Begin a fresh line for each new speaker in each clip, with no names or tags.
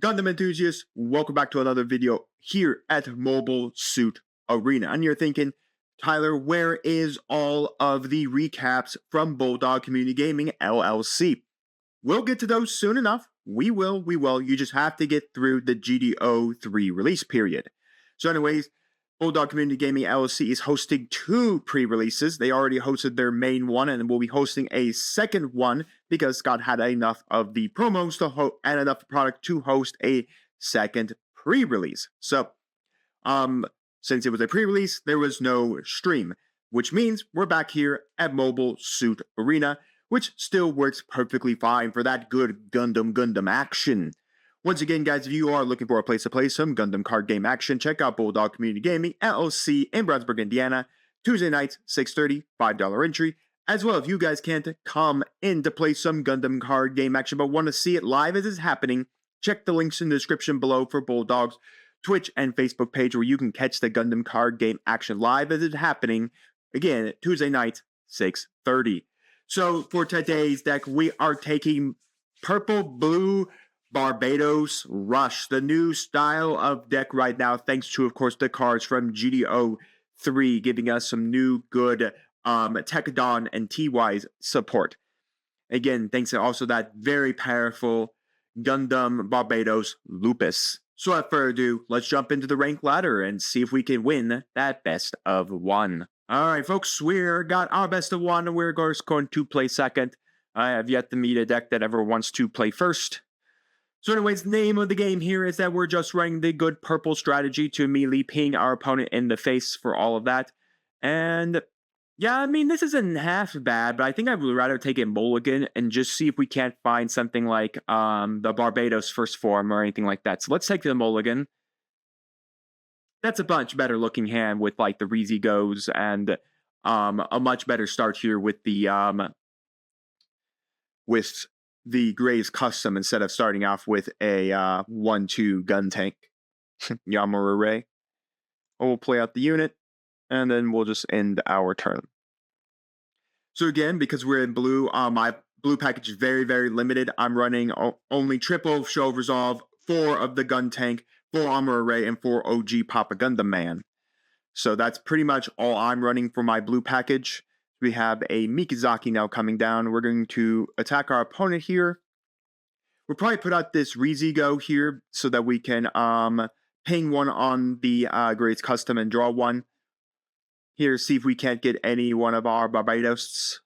Gundam enthusiasts, welcome back to another video here at Mobile Suit Arena. And you're thinking, Tyler, where is all of the recaps from Bulldog Community Gaming LLC? We'll get to those soon enough. We will. You just have to get through the GDO 3 release period. So anyways, Bulldog Community Gaming LLC is hosting 2 pre-releases. They already hosted their main one and will be hosting a second one because Scott had enough of the promos to and enough product to host a second pre-release. So, since it was a pre-release, there was no stream, which means we're back here at Mobile Suit Arena, which still works perfectly fine for that good Gundam action. Once again, guys, if you are looking for a place to play some Gundam card game action, check out Bulldog Community Gaming LLC in Brownsburg, Indiana. Tuesday nights, 6:30, $5 entry. As well, if you guys can't come in to play some Gundam card game action but want to see it live as it's happening, check the links in the description below for Bulldog's Twitch and Facebook page where you can catch the Gundam card game action live as it's happening. Again, Tuesday nights, 6:30. So for today's deck, we are taking Purple Blue Barbatos Rush, the new style of deck right now, thanks to, of course, the cards from GDO 3, giving us some new good Tekadon and T-Wise support. Again, thanks to also that very powerful Gundam Barbatos Lupus. So without further ado, let's jump into the rank ladder and see if we can win that best of 1. Alright, folks, we're got our best of 1. We're going to play second. I have yet to meet a deck that ever wants to play first. So anyways, name of the game here is that we're just running the good purple strategy to immediately ping our opponent in the face for all of that. And yeah, I mean, this isn't half bad, but I think I would rather take a mulligan and just see if we can't find something like the Barbatos first form or anything like that. So let's take the mulligan. That's a much better looking hand with like the 𝐒𝐍𝐶𝐄𝐓 and a much better start here with the 𝐒𝐍𝐶𝐄𝐓 custom instead of starting off with a 1-2 gun tank. 𝐂𝐎𝐑𝐿. We'll play out the unit, and then we'll just end our turn. So again, because we're in blue, my blue package is very, very limited. I'm running only triple show of resolve, 4 of the gun tank, 4 armor array, and 4 OG Papa Gundam Man. So that's pretty much all I'm running for my blue package. We have a Mikazaki now coming down. We're going to attack our opponent here. We'll probably put out this 𝐒𝐍𝐶𝐄𝐓 here so that we can ping one on the Gray's Custom and draw one. Here, see if we can't get any one of our Barbatos.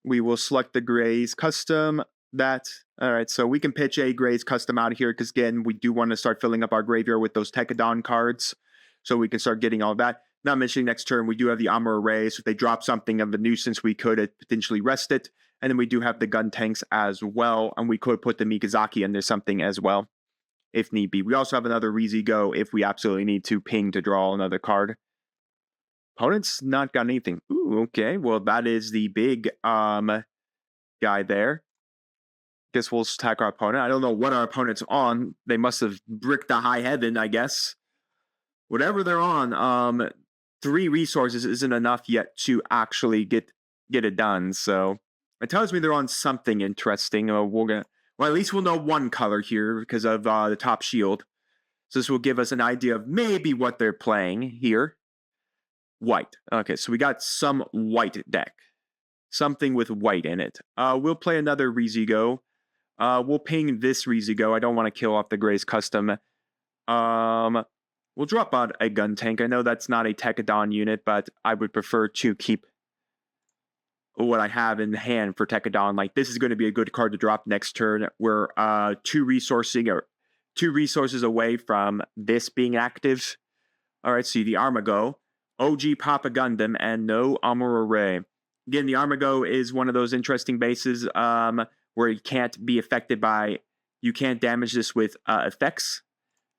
We will select the Gray's Custom. Alright, so we can pitch a Gray's Custom out of here because, again, we do want to start filling up our graveyard with those Tekadon cards so we can start getting all that. Not mentioning next turn, we do have the armor array, so if they drop something of a nuisance, we could potentially rest it. And then we do have the gun tanks as well, and we could put the Mikazaki under something as well, if need be. We also have another 𝐒𝐍𝐶𝐄𝐓 if we absolutely need to ping to draw another card. Opponent's not got anything. Ooh, okay, well, that is the big guy there. Guess we'll attack our opponent. I don't know what our opponent's on. They must have bricked the high heaven, I guess. Whatever they're on, 3 resources isn't enough yet to actually get it done. So it tells me they're on something interesting. Well, at least we'll know one color here because of the top shield. So this will give us an idea of maybe what they're playing here. White. Okay, so we got some white deck. Something with white in it. We'll play another 𝐒𝐍𝐶𝐄𝐓. We'll ping this 𝐒𝐍𝐶𝐄𝐓. I don't want to kill off the Gray's Custom. We'll drop out a gun tank. I know that's not a Tekadon unit, but I would prefer to keep what I have in hand for Tekadon. Like, this is going to be a good card to drop next turn. We're 2 resources away from this being active. Alright, see the 𝐒𝐲𝐄, OG Papa Gundam, and no armor array. Again, the 𝐒𝐲𝐄 is one of those interesting bases where it can't be affected by, you can't damage this with effects.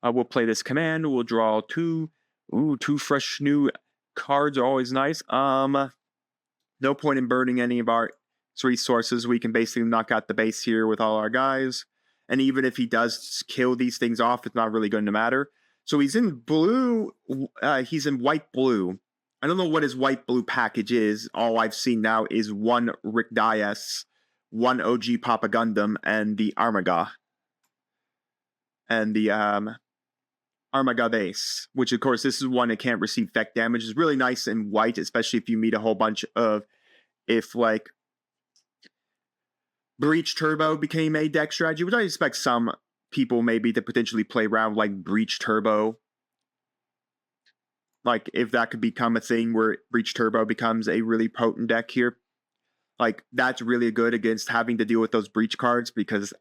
We'll play this command. We'll draw 2. Ooh, 2 fresh new cards are always nice. No point in burning any of our resources. We can basically knock out the base here with all our guys. And even if he does kill these things off, it's not really going to matter. So he's in blue. He's in white-blue. I don't know what his white-blue package is. All I've seen now is 1 Rick Dias, 1 OG Papa Gundam, and the 𝐒𝐲𝐄. and the Armagab Ace, which of course this is one that can't receive effect damage. It's really nice in white, especially if you meet a whole bunch of, if like Breach Turbo became a deck strategy, which I expect some people maybe to potentially play around like Breach Turbo. Like if that could become a thing where Breach Turbo becomes a really potent deck here. Like that's really good against having to deal with those breach cards because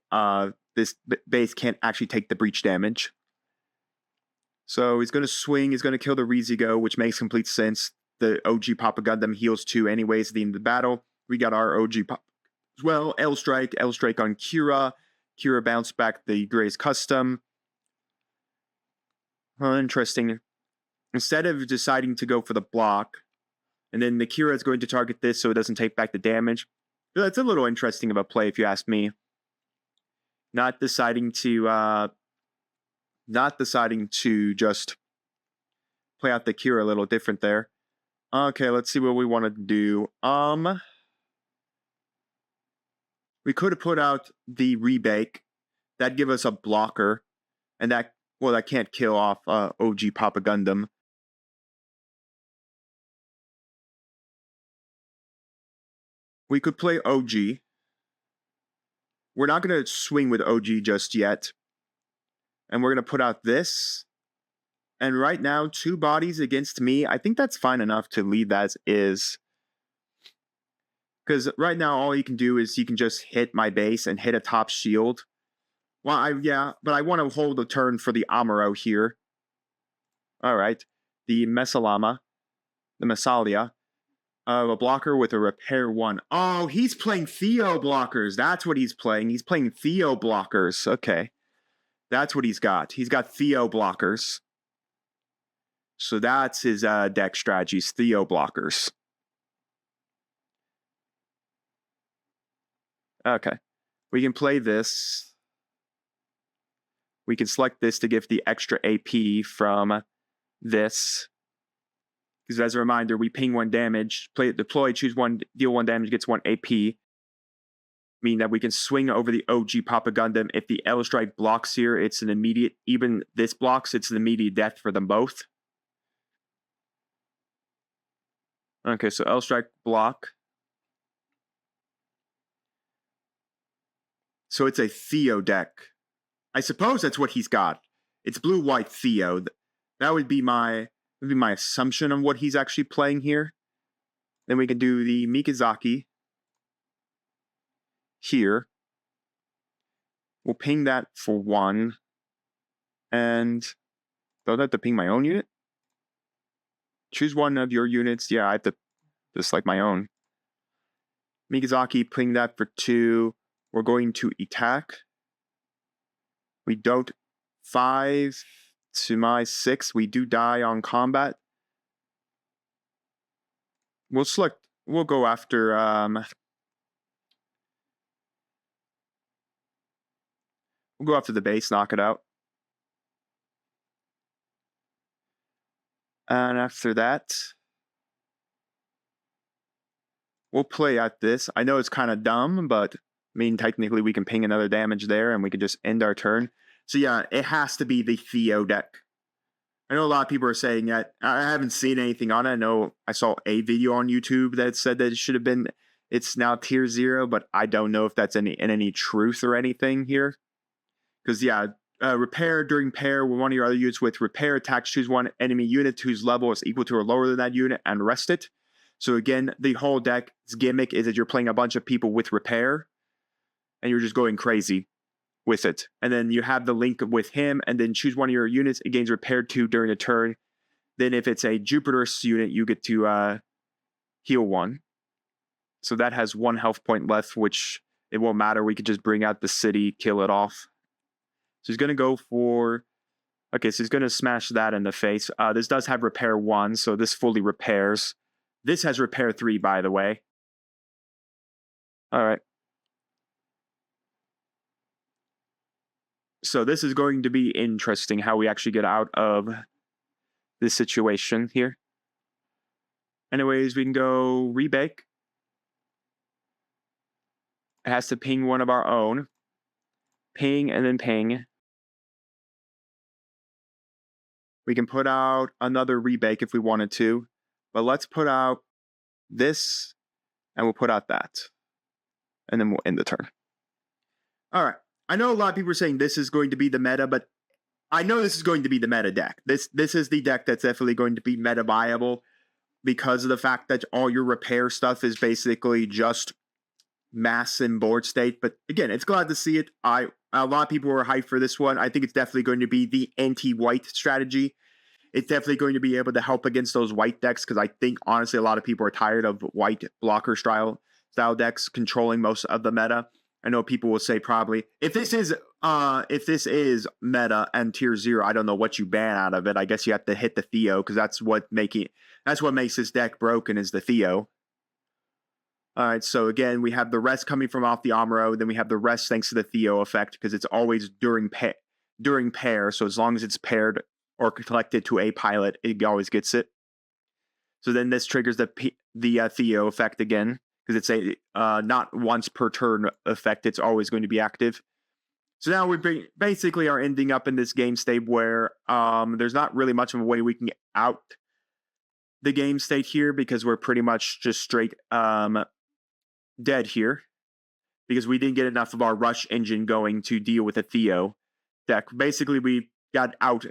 this base can't actually take the breach damage. So he's going to swing, he's going to kill the 𝐒𝐍𝐶, which makes complete sense. The OG Papa Gundam heals 2 anyways at the end of the battle. We got our OG Papa as well. L-Strike on Kira. Kira bounced back the Gray's Custom. Well, interesting. Instead of deciding to go for the block, and then the Kira is going to target this so it doesn't take back the damage. That's a little interesting of a play if you ask me. Not deciding to just play out the Kira a little different there. Okay, let's see what we want to do. We could have put out the 𝐕𝐈𝐃𝐄. That'd give us a blocker. And that can't kill off OG Papa Gundam. We could play OG. We're not going to swing with OG just yet. And we're going to put out this. And right now, 2 bodies against me. I think that's fine enough to leave as is. Because right now, all you can do is you can just hit my base and hit a top shield. Well, but I want to hold a turn for the Amuro here. Alright. The Mesalia. A blocker with a repair 1. Oh, he's playing Theo blockers. That's what he's playing. He's playing Theo blockers. Okay. That's what he's got. He's got Theo blockers. So that's his deck strategies, Theo blockers. Okay. We can play this. We can select this to give the extra AP from this. Because as a reminder, we ping 1 damage, play it, deploy, choose 1, deal 1 damage, gets 1 AP. Meaning that we can swing over the OG Papa Gundam. If the L-Strike blocks here, it's an immediate, even this blocks, it's an immediate death for them both. Okay, so L-Strike block. So it's a Theo deck. I suppose that's what he's got. It's blue-white Theo. That would be my assumption of what he's actually playing here. Then we can do the Mikazaki here. We'll ping that for 1. And do I have to ping my own unit? Choose 1 of your units. Yeah, I have to just like my own. Mikazaki, ping that for 2. We're going to attack. We don't. 5 to my 6. We do die on combat. We'll go after we'll go after the base, knock it out. And after that, we'll play at this. I know it's kind of dumb, but I mean, technically we can ping another damage there and we can just end our turn. So yeah, it has to be the Theo deck. I know a lot of people are saying that. I haven't seen anything on it. I know I saw a video on YouTube that said that it should have been, it's now tier 0, but I don't know if that's in any truth or anything here. Because yeah, repair during pair with 1 of your other units with repair attacks, choose 1 enemy unit whose level is equal to or lower than that unit and rest it. So again, the whole deck's gimmick is that you're playing a bunch of people with repair and you're just going crazy with it. And then you have the link with him and then choose 1 of your units. It gains repair 2 during a turn. Then if it's a Jupiter's unit, you get to heal 1. So that has 1 health point left, which it won't matter. We could just bring out the city, kill it off. So he's going to go for... Okay, so he's going to smash that in the face. This does have repair 1, so this fully repairs. This has repair 3, by the way. All right. So this is going to be interesting how we actually get out of this situation here. Anyways, we can go 𝐕𝐈𝐃𝐄. It has to ping 1 of our own. Ping and then ping. We can put out another rebake if we wanted to, but let's put out this, and we'll put out that. And then we'll end the turn. All right. I know a lot of people are saying this is going to be the meta, but I know this is going to be the meta deck. This is the deck that's definitely going to be meta viable because of the fact that all your repair stuff is basically just mass and board state. But again, it's glad to see it. A lot of people were hyped for this one. I think it's definitely going to be the anti-white strategy. It's definitely going to be able to help against those white decks because I think honestly a lot of people are tired of white blocker style decks controlling most of the meta. I know people will say probably if this is meta and tier 0, I don't know what you ban out of it. I guess you have to hit the Theo because that's what makes this deck broken is the Theo. All right, so again, we have the rest coming from off the Amuro, then we have the rest thanks to the Theo effect because it's always during pair. So as long as it's paired or collected to a pilot, it always gets it. So then this triggers the Theo effect again. Because it's a not once per turn effect, it's always going to be active. So now we basically are ending up in this game state where there's not really much of a way we can get out the game state here because we're pretty much just straight dead here because we didn't get enough of our rush engine going to deal with a Theo deck. Basically, we got out.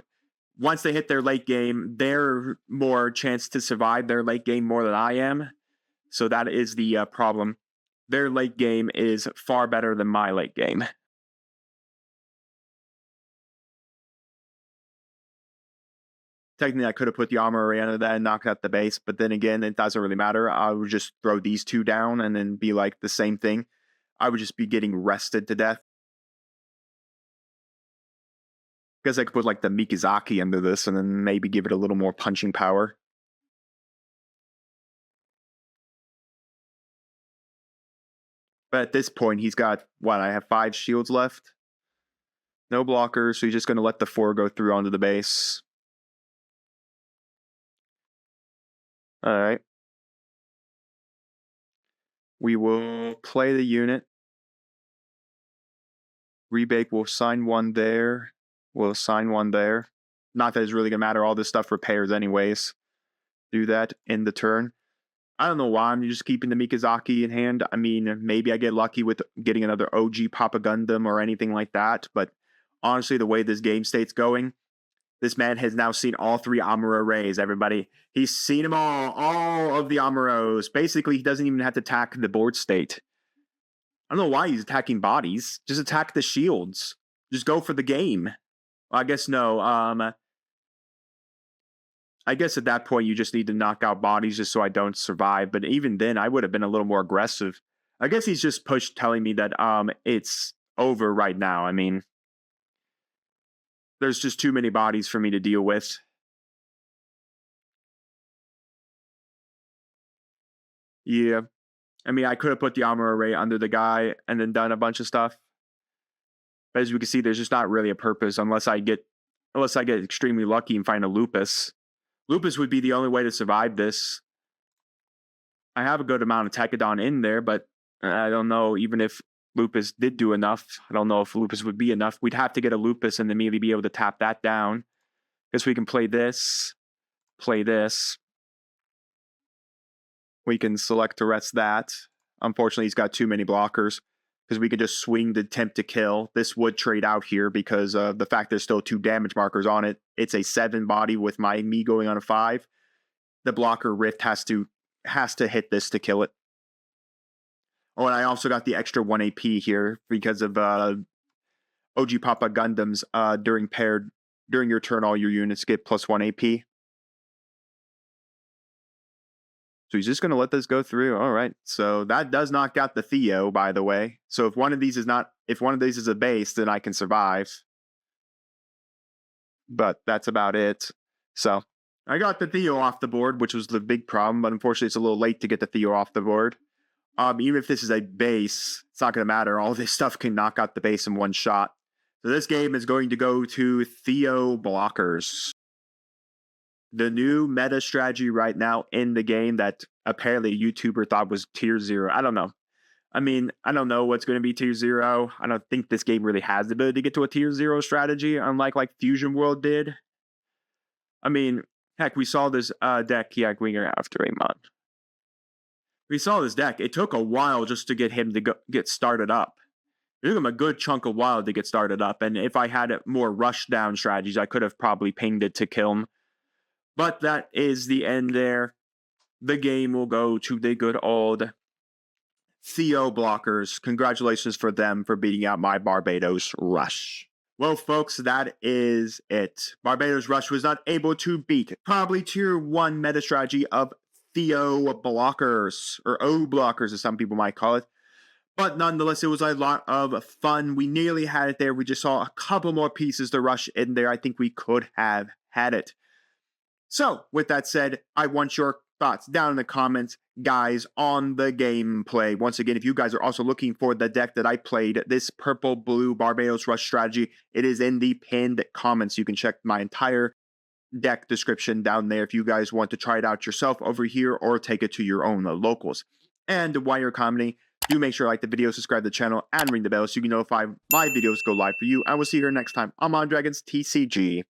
Once they hit their late game, they're more chance to survive their late game more than I am. So that is the problem. Their late game is far better than my late game. Technically, I could have put the armor array under that and knocked out the base, but then again, it doesn't really matter. I would just throw these two down and then be like the same thing. I would just be getting rested to death. Guess I could put like the Mikazaki under this and then maybe give it a little more punching power. But at this point, he's got, what, I have 5 shields left? No blockers, so he's just going to let the 4 go through onto the base. Alright. We will play the unit. Rebake will assign 1 there. We'll assign 1 there. Not that it's really going to matter. All this stuff repairs anyways. Do that in the turn. I don't know why I'm just keeping the Mikazaki in hand. I mean, maybe I get lucky with getting another OG Papa Gundam or anything like that. But honestly, the way this game state's going, this man has now seen all 3 Amuro arrays, everybody. He's seen them all of the Amuros. Basically, he doesn't even have to attack the board state. I don't know why he's attacking bodies. Just attack the shields. Just go for the game. Well, I guess no. I guess at that point, you just need to knock out bodies just so I don't survive. But even then, I would have been a little more aggressive. I guess he's just telling me that it's over right now. I mean, there's just too many bodies for me to deal with. Yeah. I mean, I could have put the armor array under the guy and then done a bunch of stuff. But as you can see, there's just not really a purpose unless I get extremely lucky and find a Lupus. Lupus would be the only way to survive this. I have a good amount of Tekadon in there, but I don't know, even if Lupus did do enough, I don't know if Lupus would be enough. We'd have to get a Lupus and immediately be able to tap that down. Guess we can play this. We can select to rest that. Unfortunately, he's got too many blockers because we could just swing the attempt to kill. This would trade out here because of the fact there's still 2 damage markers on it. It's a 7 body with me going on a 5. The blocker Rift has to hit this to kill it. Oh, and I also got the extra 1 AP here because of OG Papa Gundams. During your turn, all your units get +1 AP. So he's just going to let this go through. All right. So that does knock out the Theo, by the way. So if one of these is a base, then I can survive. But that's about it. So I got the Theo off the board, which was the big problem. But unfortunately, it's a little late to get the Theo off the board. Even if this is a base, it's not going to matter. All this stuff can knock out the base in one shot. So this game is going to go to Theo blockers. The new meta strategy right now in the game that apparently a YouTuber thought was tier 0. I don't know. I mean, I don't know what's going to be tier 0. I don't think this game really has the ability to get to a tier 0 strategy, unlike like Fusion World did. I mean, heck, we saw this deck, Winger, after a month. We saw this deck. It took a while just to get him to get started up. It took him a good chunk of while to get started up, and if I had more rush down strategies, I could have probably pinged it to kill him. But that is the end there. The game will go to the good old Theo blockers. Congratulations for them for beating out my Barbatos Rush. Well, folks, that is it. Barbatos Rush was not able to beat probably tier 1 meta strategy of Theo blockers, or O blockers as some people might call it. But nonetheless, it was a lot of fun. We nearly had it there. We just saw a couple more pieces to rush in there. I think we could have had it. So, with that said, I want your thoughts down in the comments, guys, on the gameplay. Once again, if you guys are also looking for the deck that I played, this purple-blue Barbatos Rush strategy, it is in the pinned comments. You can check my entire deck description down there if you guys want to try it out yourself over here or take it to your own locals. And while you're commenting, do make sure to like the video, subscribe to the channel, and ring the bell so you can notify my videos go live for you. I will see you here next time. I'm on Dragons TCG.